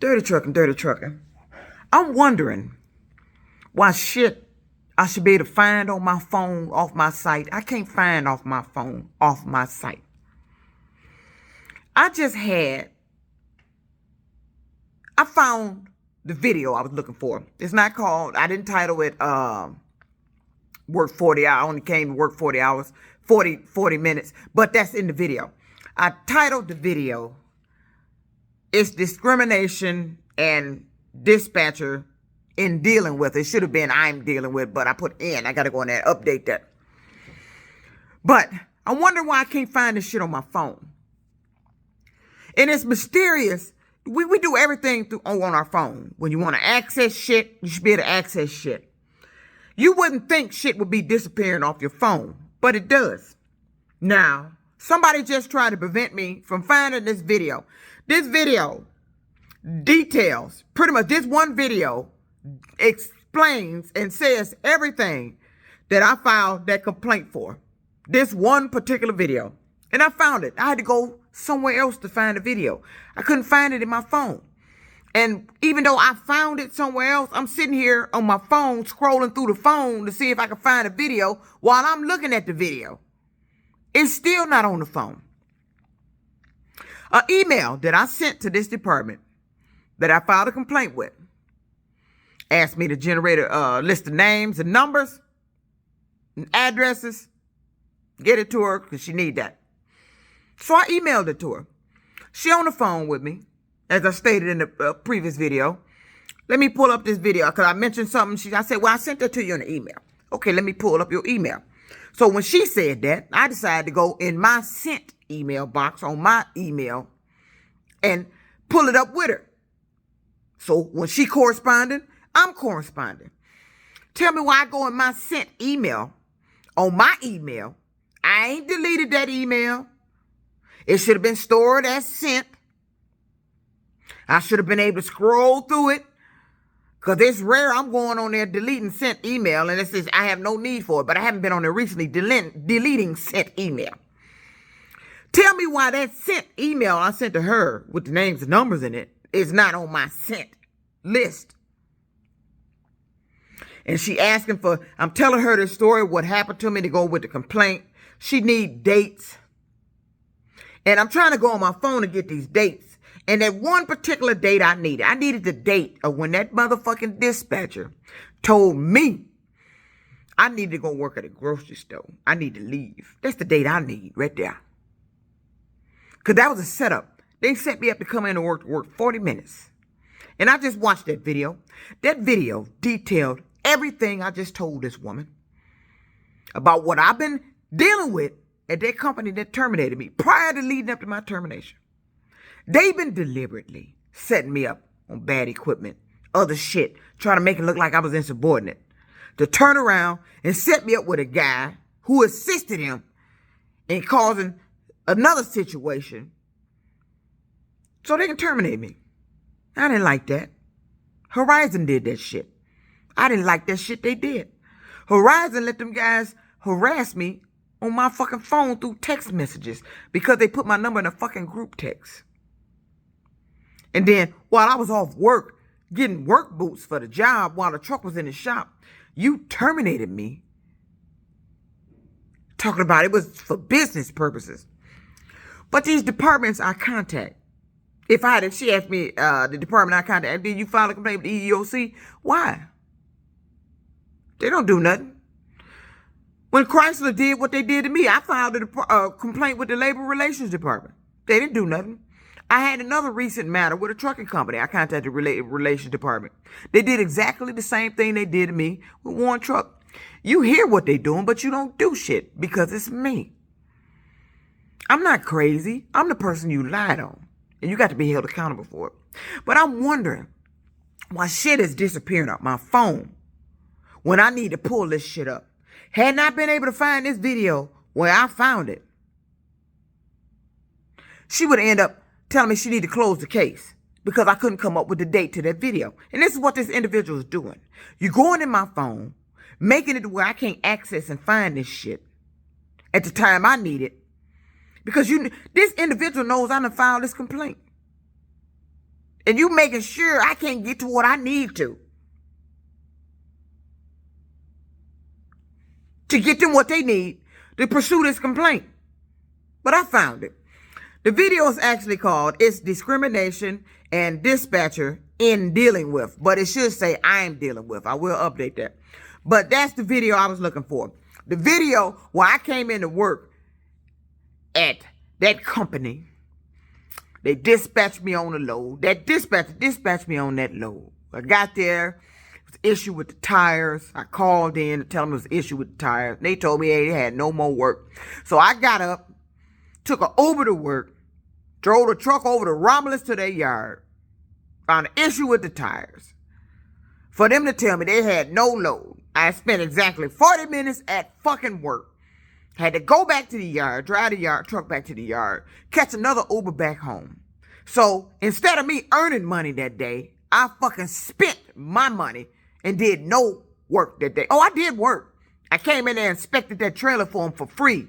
Dirty trucking, dirty trucking. I'm wondering why shit I should be able to find on my phone off my site. I can't find off my phone off my site. I found the video I was looking for. It's not called, I didn't title it work 40 hours. I only came to work 40 hours, 40 minutes, but that's in the video. I titled the video, It's Discrimination and Dispatcher in Dealing With. It should have been I'm Dealing With, but I put in. I got to go in there and update that. But I wonder why I can't find this shit on my phone. And it's mysterious. We do everything on our phone. When you want to access shit, you should be able to access shit. You wouldn't think shit would be disappearing off your phone, but it does. Now, somebody just tried to prevent me from finding this video. This video details, pretty much this one video explains and says everything that I filed that complaint for. This one particular video. And I found it. I had to go somewhere else to find the video. I couldn't find it in my phone. And even though I found it somewhere else, I'm sitting here on my phone scrolling through the phone to see if I can find a video while I'm looking at the video. It's still not on the phone. An email that I sent to this department that I filed a complaint with asked me to generate a list of names and numbers and addresses. Get it to her because she need that. So I emailed it to her. She on the phone with me, as I stated in the previous video. Let me pull up this video because I mentioned something. I said, well, I sent that to you in the email. Okay, let me pull up your email. So when she said that, I decided to go in my sent email box on my email and pull it up with her. So when she corresponding, I'm corresponding. Tell me why I go in my sent email on my email. I ain't deleted that email. It should have been stored as sent. I should have been able to scroll through it because it's rare I'm going on there deleting sent email and it says I have no need for it, but I haven't been on there recently deleting sent email. Tell me why that sent email I sent to her with the names and numbers in it is not on my sent list. And she asking for, I'm telling her the story, what happened to me to go with the complaint. She need dates. And I'm trying to go on my phone to get these dates. And that one particular date I needed the date of when that motherfucking dispatcher told me I need to go work at a grocery store. I need to leave. That's the date I need right there. Because that was a setup. They set me up to come in and work 40 minutes. And I just watched that video. That video detailed everything I just told this woman about what I've been dealing with at that company that terminated me prior to leading up to my termination. They've been deliberately setting me up on bad equipment, other shit, trying to make it look like I was insubordinate, to turn around and set me up with a guy who assisted him in causing another situation so they can terminate me. I didn't like that. Horizon did that shit. I didn't like that shit they did. Horizon let them guys harass me on my fucking phone through text messages because they put my number in a fucking group text. And then while I was off work, getting work boots for the job while the truck was in the shop, you terminated me. Talking about it was for business purposes. But these departments I contact, if she asked me, the department I contact, did you file a complaint with the EEOC? Why? They don't do nothing. When Chrysler did what they did to me, I filed a complaint with the Labor Relations Department. They didn't do nothing. I had another recent matter with a trucking company. I contacted the Relations Department. They did exactly the same thing they did to me with Warren Truck. You hear what they're doing, but you don't do shit because it's me. I'm not crazy. I'm the person you lied on. And you got to be held accountable for it. But I'm wondering why shit is disappearing off my phone when I need to pull this shit up. Had not been able to find this video where I found it, she would end up telling me she needed to close the case because I couldn't come up with the date to that video. And this is what this individual is doing. You're going in my phone, making it to where I can't access and find this shit at the time I need it. Because this individual knows I'm going to file this complaint. And you making sure I can't get to what I need to get them what they need to pursue this complaint. But I found it. The video is actually called "It's Discrimination and Dispatcher in Dealing With," but it should say "I'm dealing with." I will update that. But that's the video I was looking for. The video where I came into work at that company. They dispatched me on a load. That dispatcher dispatched me on that load. I got there. It was an issue with the tires. I called in to tell them it was an issue with the tires. They told me they had no more work. So I got up, took an Uber to work, drove the truck over to Romulus to their yard, found an issue with the tires. For them to tell me they had no load. I spent exactly 40 minutes at fucking work. Had to go back to the yard, drive the truck back to the yard, catch another Uber back home. So instead of me earning money that day, I fucking spent my money and did no work that day. Oh, I did work. I came in there and inspected that trailer for them for free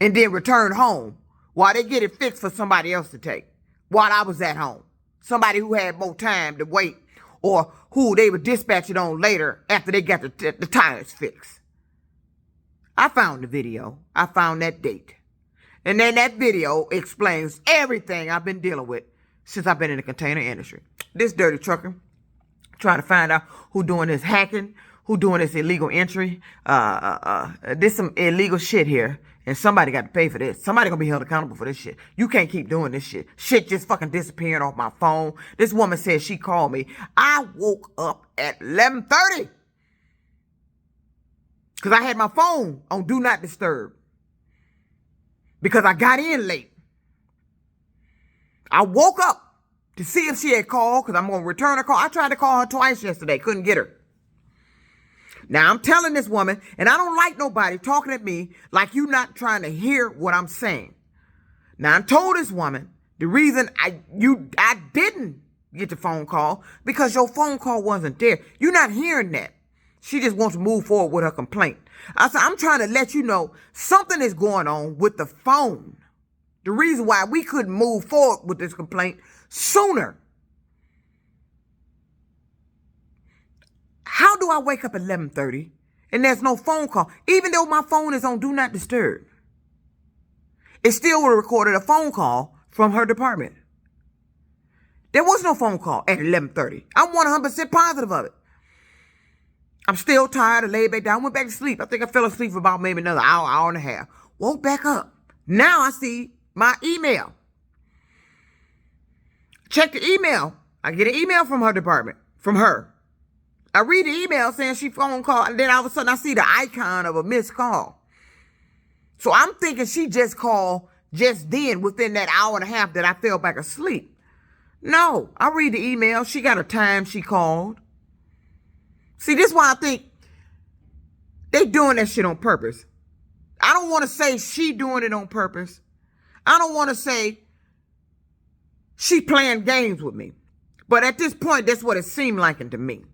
and then returned home while they get it fixed for somebody else to take while I was at home. Somebody who had more time to wait or who they would dispatch it on later after they got the tires fixed. I found the video. I found that date. And then that video explains everything I've been dealing with since I've been in the container industry. This dirty trucker trying to find out who doing this hacking, who doing this illegal entry. This some illegal shit here. And somebody got to pay for this. Somebody gonna be held accountable for this shit. You can't keep doing this shit. Shit just fucking disappearing off my phone. This woman said she called me. I woke up at 11:30. Because I had my phone on Do Not Disturb. Because I got in late. I woke up to see if she had called because I'm going to return her call. I tried to call her twice yesterday. Couldn't get her. Now, I'm telling this woman, and I don't like nobody talking at me like you not trying to hear what I'm saying. Now, I told this woman the reason I didn't get the phone call because your phone call wasn't there. You're not hearing that. She just wants to move forward with her complaint. I said, I'm trying to let you know something is going on with the phone. The reason why we couldn't move forward with this complaint sooner. How do I wake up at 11:30 and there's no phone call? Even though my phone is on Do Not Disturb. It still would have recorded a phone call from her department. There was no phone call at 11:30. I'm 100% positive of it. I'm still tired. I laid back down. Went back to sleep. I think I fell asleep for about maybe another hour and a half. Woke back up. Now I see my email. Check the email. I get an email from her department. From her. I read the email saying she phone called. And then all of a sudden I see the icon of a missed call. So I'm thinking she just called just then within that hour and a half that I fell back asleep. No. I read the email. She got a time she called. See, this is why I think they doing that shit on purpose. I don't want to say she doing it on purpose. I don't want to say she playing games with me. But at this point, that's what it seemed like to me.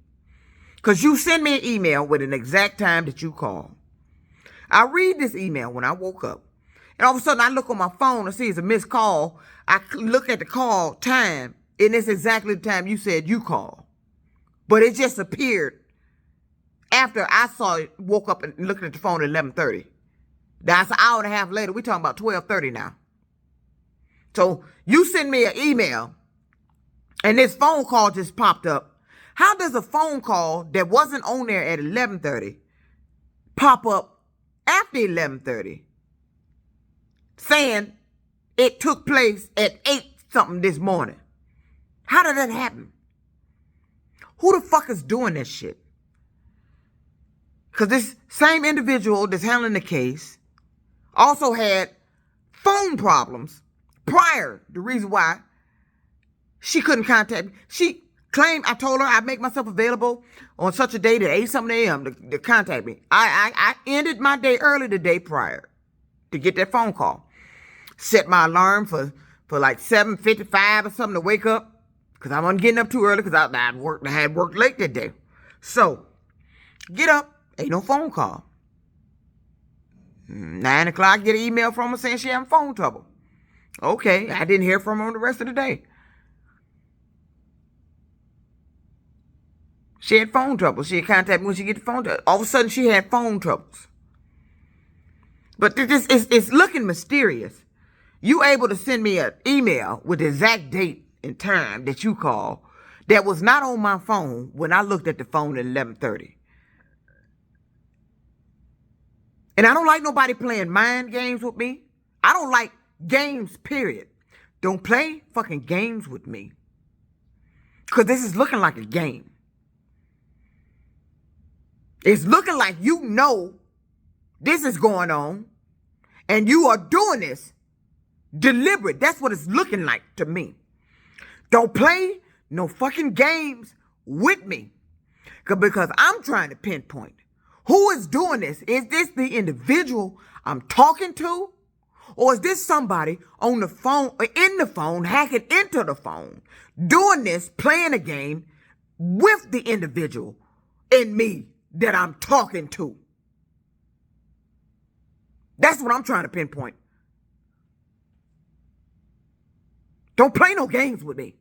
Because you send me an email with an exact time that you call. I read this email when I woke up. And all of a sudden, I look on my phone and see it's a missed call. I look at the call time, and it's exactly the time you said you called. But it just appeared after I saw it, woke up and looked at the phone at 11:30. That's an hour and a half later. We're talking about 12:30 now. So you send me an email and this phone call just popped up. How does a phone call that wasn't on there at 11:30 pop up after 11:30 saying it took place at 8 something this morning? How did that happen? Who the fuck is doing this shit? Because this same individual that's handling the case also had phone problems prior. The reason why she couldn't contact me. She claimed, I told her I'd make myself available on such a date at 8 something a.m. to contact me. I ended my day early the day prior to get that phone call. Set my alarm for like 7:55 or something to wake up because I wasn't getting up too early because I had worked late that day. So, get up. Ain't no phone call. 9 o'clock, get an email from her saying she having phone trouble. Okay, I didn't hear from her the rest of the day. She had phone troubles. She had contacted me when she get the phone. All of a sudden, she had phone troubles. But this it's looking mysterious. You able to send me an email with the exact date and time that you call that was not on my phone when I looked at the phone at 11:30. And I don't like nobody playing mind games with me. I don't like games, period. Don't play fucking games with me. Because this is looking like a game. It's looking like you know this is going on and you are doing this deliberate. That's what it's looking like to me. Don't play no fucking games with me. Because I'm trying to pinpoint who is doing this. Is this the individual I'm talking to? Or is this somebody on the phone, or in the phone, hacking into the phone, doing this, playing a game with the individual in me that I'm talking to? That's what I'm trying to pinpoint. Don't play no games with me.